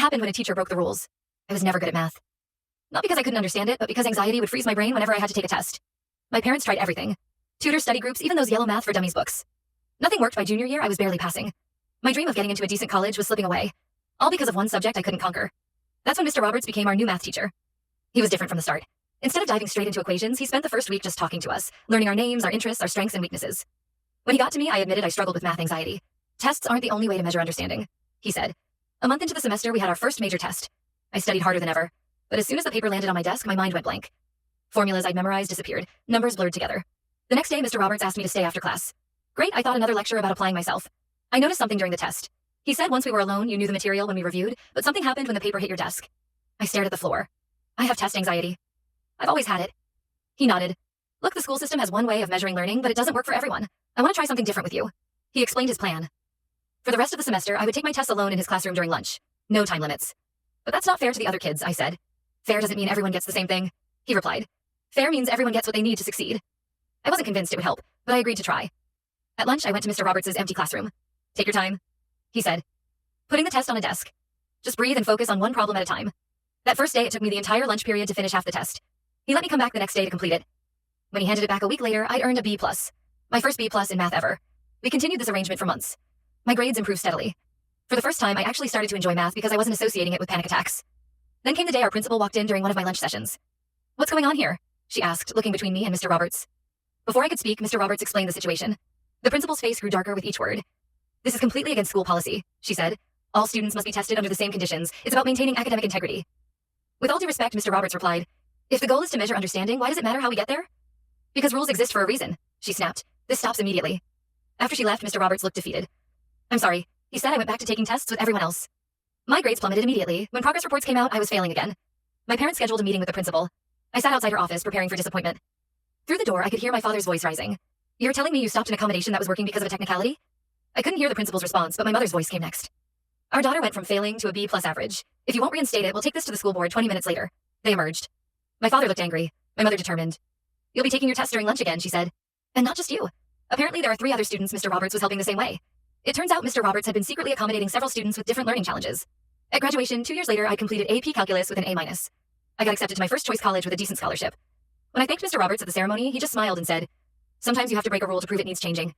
happened when a teacher broke the rules. I was never good at math. Not because I couldn't understand it, but because anxiety would freeze my brain whenever I had to take a test. My parents tried everything. Tutor, study groups, even those yellow math for dummies books. Nothing worked. By junior year, I was barely passing. My dream of getting into a decent college was slipping away. All because of one subject I couldn't conquer. That's when Mr. Roberts became our new math teacher. He was different from the start. Instead of diving straight into equations, he spent the first week just talking to us, learning our names, our interests, our strengths and weaknesses. When he got to me, I admitted I struggled with math anxiety. Tests aren't the only way to measure understanding, he said. A month into the semester, we had our first major test. I studied harder than ever, but as soon as the paper landed on my desk, my mind went blank. Formulas I'd memorized disappeared, numbers blurred together. The next day, Mr. Roberts asked me to stay after class. Great, I thought another lecture about applying myself. I noticed something during the test. He said once we were alone, you knew the material when we reviewed, but something happened when the paper hit your desk. I stared at the floor. I have test anxiety. I've always had it. He nodded. Look, the school system has one way of measuring learning, but it doesn't work for everyone. I want to try something different with you. He explained his plan. For the rest of the semester, I would take my tests alone in his classroom during lunch. No time limits. But that's not fair to the other kids, I said. Fair doesn't mean everyone gets the same thing, he replied. Fair means everyone gets what they need to succeed. I wasn't convinced it would help, but I agreed to try. At lunch, I went to Mr. Roberts' empty classroom. Take your time, he said. Putting the test on a desk. Just breathe and focus on one problem at a time. That first day, it took me the entire lunch period to finish half the test. He let me come back the next day to complete it. When he handed it back a week later, I'd earned a B+. My first B+ in math ever. We continued this arrangement for months. My grades improved steadily. For the first time, I actually started to enjoy math because I wasn't associating it with panic attacks. Then came the day our principal walked in during one of my lunch sessions. What's going on here? She asked, looking between me and Mr. Roberts. Before I could speak, Mr. Roberts explained the situation. The principal's face grew darker with each word. This is completely against school policy, she said. All students must be tested under the same conditions. It's about maintaining academic integrity. With all due respect, Mr. Roberts replied, if the goal is to measure understanding, why does it matter how we get there? Because rules exist for a reason, she snapped. This stops immediately. After she left, Mr. Roberts looked defeated. I'm sorry, he said. I went back to taking tests with everyone else. My grades plummeted immediately. When progress reports came out, I was failing again. My parents scheduled a meeting with the principal. I sat outside her office, preparing for disappointment. Through the door, I could hear my father's voice rising. You're telling me you stopped an accommodation that was working because of a technicality? I couldn't hear the principal's response, but my mother's voice came next. Our daughter went from failing to a B+ average. If you won't reinstate it, we'll take this to the school board 20 minutes later. They emerged. My father looked angry. My mother determined. You'll be taking your test during lunch again, she said. And not just you. Apparently there are 3 other students Mr. Roberts was helping the same way. It turns out Mr. Roberts had been secretly accommodating several students with different learning challenges. At graduation, 2 years later, I completed AP Calculus with an A-. I got accepted to my first choice college with a decent scholarship. When I thanked Mr. Roberts at the ceremony, he just smiled and said, sometimes you have to break a rule to prove it needs changing.